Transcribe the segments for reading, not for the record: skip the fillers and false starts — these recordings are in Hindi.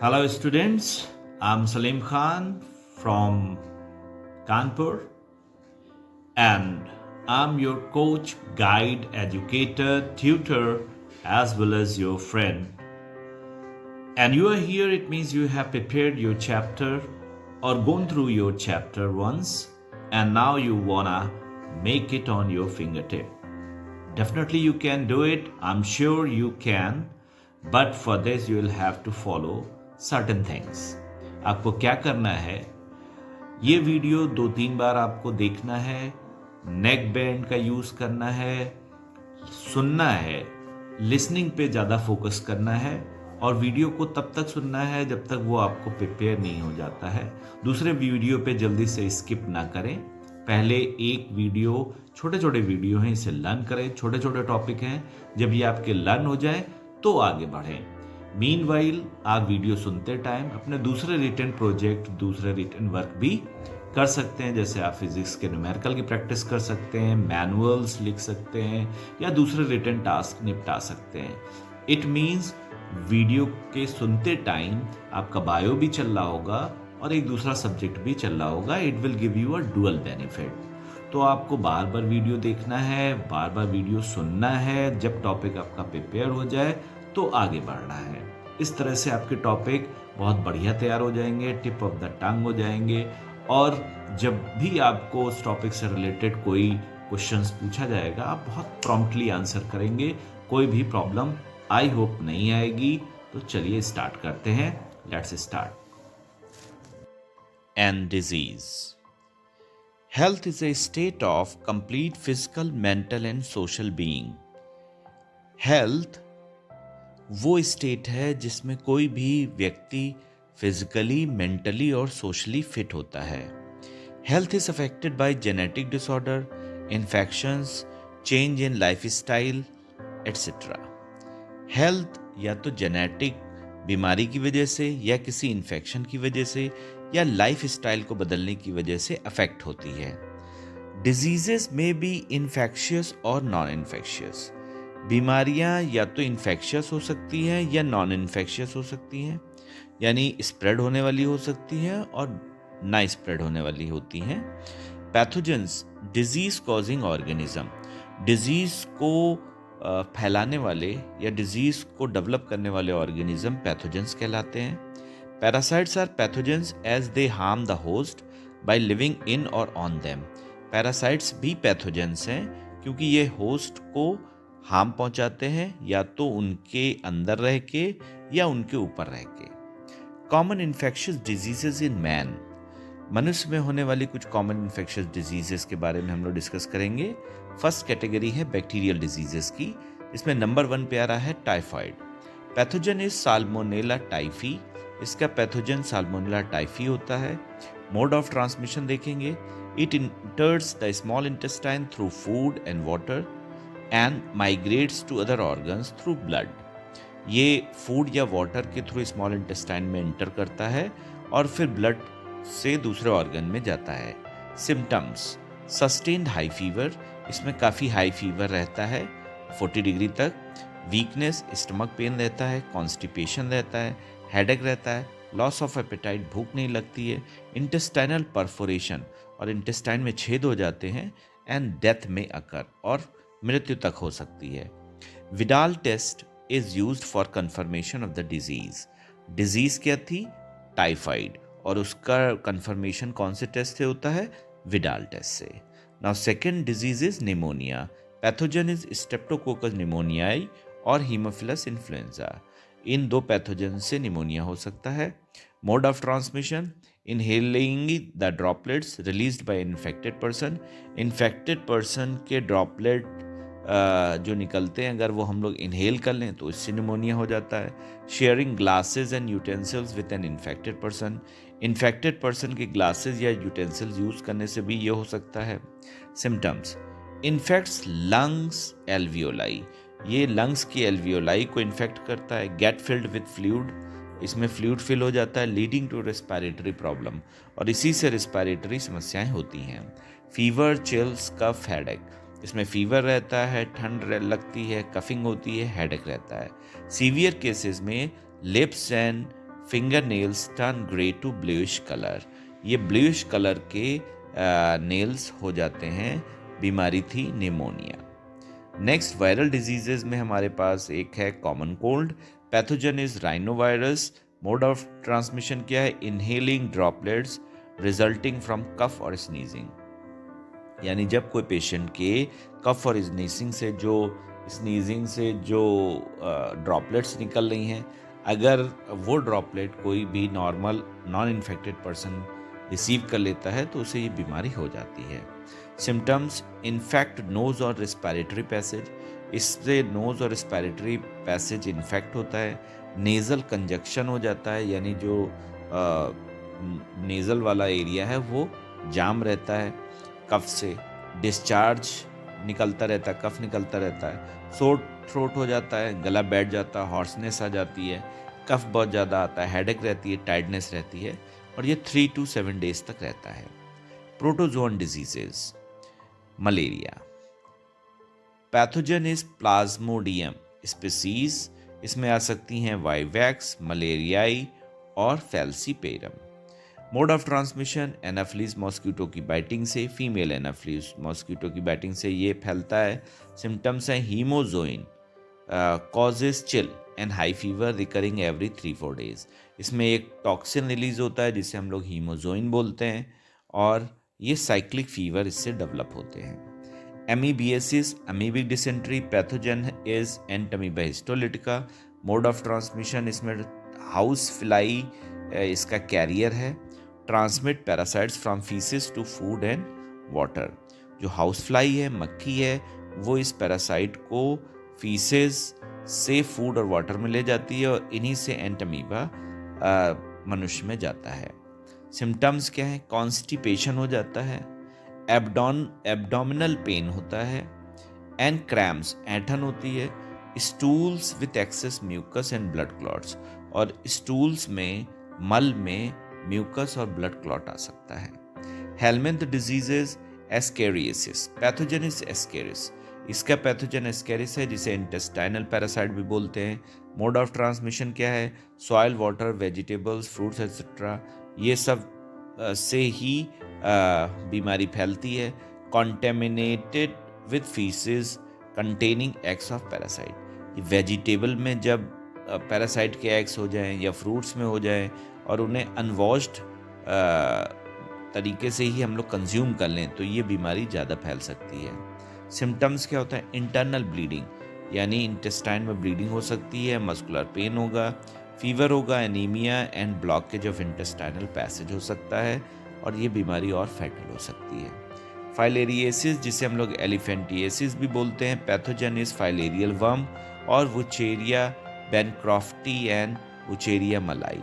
Hello, students. I'm Salim Khan from Kanpur, and I'm your coach, guide, educator, tutor, as well as your friend. And you are here, it means you have prepared your chapter or gone through your chapter once, and now you wanna make it on your fingertip. Definitely, you can do it. I'm sure you can. But for this, you will have to follow certain things. आपको क्या करना है, ये वीडियो 2-3 बार आपको देखना है, नेक बैंड का यूज करना है, सुनना है, लिसनिंग पे ज़्यादा फोकस करना है और वीडियो को तब तक सुनना है जब तक वो आपको प्रिपेयर नहीं हो जाता है। दूसरे वीडियो पे जल्दी से स्किप ना करें। पहले एक वीडियो, छोटे छोटे वीडियो हैं, इसे लर्न करें। छोटे छोटे टॉपिक हैं, जब ये आपके लर्न हो जाए तो आगे बढ़ें। मीनवाइल आप वीडियो सुनते टाइम अपने दूसरे रिटन प्रोजेक्ट, दूसरे रिटन वर्क भी कर सकते हैं। जैसे आप फिजिक्स के न्यूमेरिकल की प्रैक्टिस कर सकते हैं, मैनुअल्स लिख सकते हैं या दूसरे रिटन टास्क निपटा सकते हैं। इट मीन्स वीडियो के सुनते टाइम आपका बायो भी चल रहा होगा और एक दूसरा सब्जेक्ट भी चल रहा होगा। It will give you a dual benefit. तो आपको बार बार वीडियो देखना है, बार बार वीडियो सुनना है। जब टॉपिक आपका प्रिपेयर हो जाए तो आगे बढ़ना है। इस तरह से आपके टॉपिक बहुत बढ़िया तैयार हो जाएंगे, टिप ऑफ द टंग हो जाएंगे। और जब भी आपको उस टॉपिक से रिलेटेड कोई क्वेश्चंस पूछा जाएगा, आप बहुत प्रॉम्प्टली आंसर करेंगे। कोई भी प्रॉब्लम आई होप नहीं आएगी। तो चलिए स्टार्ट करते हैं। Let's start. And disease. Health is a state of complete physical, mental and social being. Health वो स्टेट है जिसमें कोई भी व्यक्ति फिजिकली, मेंटली और सोशली फिट होता है। Health is affected by genetic disorder, infections, change in lifestyle etcetera. Health या तो जेनेटिक बीमारी की वजह से या किसी इन्फेक्शन की वजह से या लाइफ स्टाइल को बदलने की वजह से अफेक्ट होती है। डिजीजेस में बी इन्फेक्शियस और नॉन इन्फेक्शियस। बीमारियां या तो इन्फेक्शियस हो सकती हैं या नॉन इन्फेक्शियस हो सकती हैं, यानी स्प्रेड होने वाली हो सकती हैं और ना स्प्रेड होने वाली होती हैं। Pathogens, disease causing organism. Disease को फैलाने वाले या डिजीज को डेवलप करने वाले ऑर्गेनिज्म पैथोजेंस कहलाते हैं। Parasites are pathogens as they harm the host by living in और ऑन देम। पैरासाइट्स भी पैथोजेंस हैं क्योंकि ये होस्ट को हार्म पहुंचाते हैं, या तो उनके अंदर रह के या उनके ऊपर रह के। Common infectious diseases in man. मनुष्य में होने वाली कुछ कॉमन इन्फेक्शियस डिजीजेस के बारे में हम लोग डिस्कस करेंगे। फर्स्ट कैटेगरी है बैक्टीरियल डिजीजेस की, इसमें नंबर 1 पे आ रहा है typhoid. Pathogen is Salmonella typhi. इसका पैथोजन साल्मोनेला टाइफी होता है। मोड ऑफ ट्रांसमिशन देखेंगे, it enters the small intestine through food and water and migrates to other organs through blood. ये फूड या वाटर के थ्रू स्मॉल इंटेस्टाइन में इंटर करता है और फिर ब्लड से दूसरे ऑर्गन में जाता है। सिम्टम्स, सस्टेन्ड हाई फीवर, इसमें काफ़ी हाई फीवर रहता है 40 डिग्री तक। वीकनेस, स्टमक पेन रहता है, कॉन्स्टिपेशन रहता है, हेडेक रहता है, लॉस ऑफ एपेटाइट, भूख नहीं लगती है, इंटेस्टाइनल परफोरेशन और इंटेस्टाइन में छेद हो जाते हैं, एंड डेथ में अकर और मृत्यु तक हो सकती है। Widal test is used for confirmation of the disease. Disease क्या थी? टाइफाइड, और उसका कंफर्मेशन कौन से टेस्ट से होता है? विडाल टेस्ट से। Now second disease is pneumonia. Pathogen is Streptococcus निमोनियाई और हीमोफिलस इन्फ्लुएंजा। इन 2 पैथोजन से निमोनिया हो सकता है। Mode of transmission, inhaling the droplets released by infected person. Infected person के ड्रॉपलेट जो निकलते हैं, अगर वो हम लोग इनहेल कर लें तो इससे निमोनिया हो जाता है। Sharing glasses and utensils with an infected person. Infected person के ग्लासेस या यूटेंसिल्स यूज करने से भी ये हो सकता है। Symptoms, infects lungs alveoli. ये लंग्स की एल्वियोलाई को इन्फेक्ट करता है। गेट फिल्ड विद फ्लूइड, इसमें फ्लूइड फिल हो जाता है, लीडिंग टू रेस्पिरेटरी प्रॉब्लम, और इसी से रेस्पिरेटरी समस्याएं होती हैं। फीवर, चिल्स, कफ, हेडेक, इसमें फीवर रहता है, ठंड लगती है, कफिंग होती है, हेडेक रहता है। सीवियर केसेस में lips and finger nails turn grey to bluish colour. ये ब्लूइश कलर के नेल्स हो जाते हैं, बीमारी थी निमोनिया। नेक्स्ट वायरल डिजीजेज में हमारे पास एक है common cold. Pathogen is rhinovirus. Mode of transmission क्या है? इनहेलिंग ड्रॉपलेट्स रिजल्टिंग फ्रॉम कफ और स्नीजिंग। यानी जब कोई पेशेंट के कफ और स्नीजिंग से जो ड्रॉपलेट्स निकल रही हैं, अगर वो ड्रॉपलेट कोई भी normal non infected person receive कर लेता है तो उसे ये बीमारी हो जाती है। सिम्टम्स इन्फेक्ट नोज और रेस्पिरेटरी पैसेज। इससे नोज और रेस्पिरेटरी पैसेज इन्फेक्ट होता है। नेज़ल कंजक्शन हो जाता है, यानी जो नेज़ल वाला एरिया है वो जाम रहता है कफ से। डिस्चार्ज निकलता रहता है, कफ निकलता रहता है। सोर थ्रोट हो जाता है, गला बैठ जाता है, हॉर्सनेस आ जाती है, कफ बहुत ज़्यादा आता है, हेडेक रहती है, टायर्डनेस रहती है, और ये 3 to 7 डेज तक रहता है। Protozoan diseases. Malaria. Pathogen is Plasmodium species. इसमें आ सकती हैं वाइवैक्स, मलेरियाई और falciparum. Mode of transmission Anopheles mosquito की बाइटिंग से। फीमेल एनाफ्लीज मॉस्किटो की बाइटिंग से ये फैलता है। सिम्टम्स हैं hemozoin causes chill and high fever recurring every 3-4 days. इसमें एक टॉक्सिन रिलीज होता है जिसे हम लोग हीमोजोइन बोलते हैं, और ये साइक्लिक फीवर इससे डेवलप होते हैं। Amoebiasis amoebic dysentery. Pathogen is Entamoeba histolytica. Mode of transmission इसमें हाउस फ्लाई इसका कैरियर है। Transmit parasites from faeces to food and water. जो हाउस फ्लाई है, मक्खी है, वो इस पैरासाइट को फीसेस से फूड और वाटर में ले जाती है और इन्हीं से एंटमीबा मनुष्य में जाता है। सिम्टम्स क्या है? कॉन्स्टिपेशन हो जाता है, एब्डोमिनल पेन होता है, एंड क्रैम्प्स ऐंठन होती है, stools with excess mucus and blood clots, और स्टूल्स में, मल में म्यूकस और ब्लड क्लॉट आ सकता है। Helminth diseases. Ascariasis. Pathogen is Ascaris. इसका पैथोजन एस्केरिस है, जिसे इंटेस्टाइनल पैरासाइट भी बोलते हैं। मोड ऑफ ट्रांसमिशन क्या है? Soil, water, vegetables, fruits etcetera, ये सब से ही बीमारी फैलती है। Contaminated with faeces containing eggs of parasite. Vegetable में जब पैरासाइट के एग्स हो जाएं या फ्रूट्स में हो जाएं और उन्हें अनवॉश्ड तरीके से ही हम लोग कंज्यूम कर लें तो ये बीमारी ज़्यादा फैल सकती है। सिम्टम्स क्या होता है? इंटरनल ब्लीडिंग, यानी इंटेस्टाइन में ब्लीडिंग हो सकती है, मस्कुलर पेन होगा, फीवर होगा, anaemia and blockage of intestinal passage हो सकता है, और ये बीमारी और फैटल हो सकती है। फाइलेरिएसिस, जिसे हम लोग एलिफेंटिएसिस भी बोलते हैं। पैथोजन इज फाइलेरियल वर्म और Wuchereria bancrofti and Wuchereria malayi.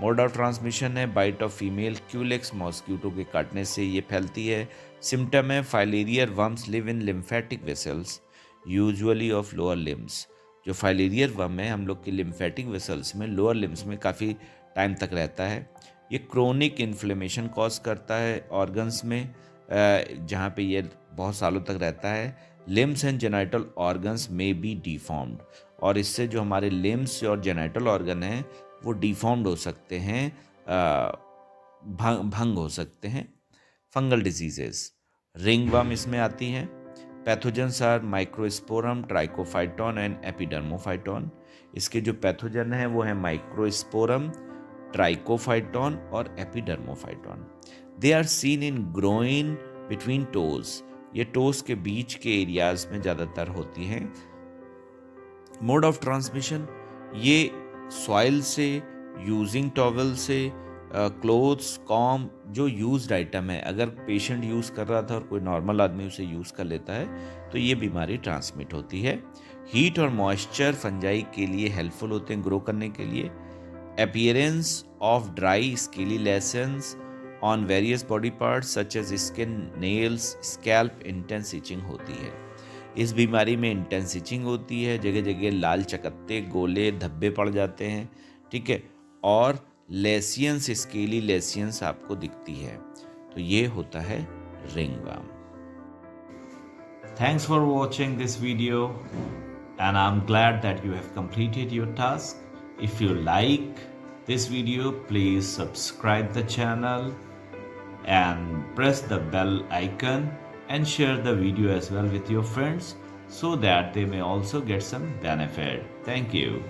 Mode of transmission है bite of female Culex mosquito के काटने से ये फैलती है। सिम्टम है filarial worms live in lymphatic vessels usually of lower limbs. जो फाइलेरियर वर्म है हम लोग के लिम्फेटिक वेसल्स में, लोअर लिम्स में काफ़ी टाइम तक रहता है। ये क्रोनिक इन्फ्लेमेशन कॉज करता है ऑर्गन्स में, जहाँ पे ये बहुत सालों तक रहता है। लिम्स एंड जेनाइटल ऑर्गन्स में बी डिफॉर्म्ड, और इससे जो हमारे लिम्स और जेनाइटल ऑर्गन हैं वो डिफॉर्म्ड हो सकते हैं, भंग हो सकते हैं। Fungal diseases. रिंगवर्म इसमें आती हैं। Pathogens are Microsporum, Trichophyton and Epidermophyton. इसके जो पैथोजन हैं वो है माइक्रोस्पोरम, ट्राइकोफाइटॉन और Epidermophyton. They are seen in groin between toes. ये टोज के बीच के एरियाज में ज़्यादातर होती हैं। मोड ऑफ ट्रांसमिशन, ये सॉइल से, यूजिंग टॉवल से, क्लोथ्स, कॉम, जो यूज्ड आइटम है, अगर पेशेंट यूज़ कर रहा था और कोई नॉर्मल आदमी उसे यूज़ कर लेता है तो ये बीमारी ट्रांसमिट होती है। हीट और मॉइस्चर फंजाई के लिए हेल्पफुल होते हैं ग्रो करने के लिए। Appearance of dry scaly lesions on various body parts such as skin, nails, scalp, intense itching होती है। इस बीमारी में इंटेंस इचिंग होती है, जगह जगह लाल चकत्ते, गोले, धब्बे पड़ जाते हैं, ठीक है, और लेसियंस, स्केली लेसियंस आपको दिखती है। तो ये होता है ringworm. Thanks for watching this video, and I'm glad that you have completed your task. If you like this video, please subscribe the channel and press the bell icon and share the video as well with your friends so that they may also get some benefit. Thank you.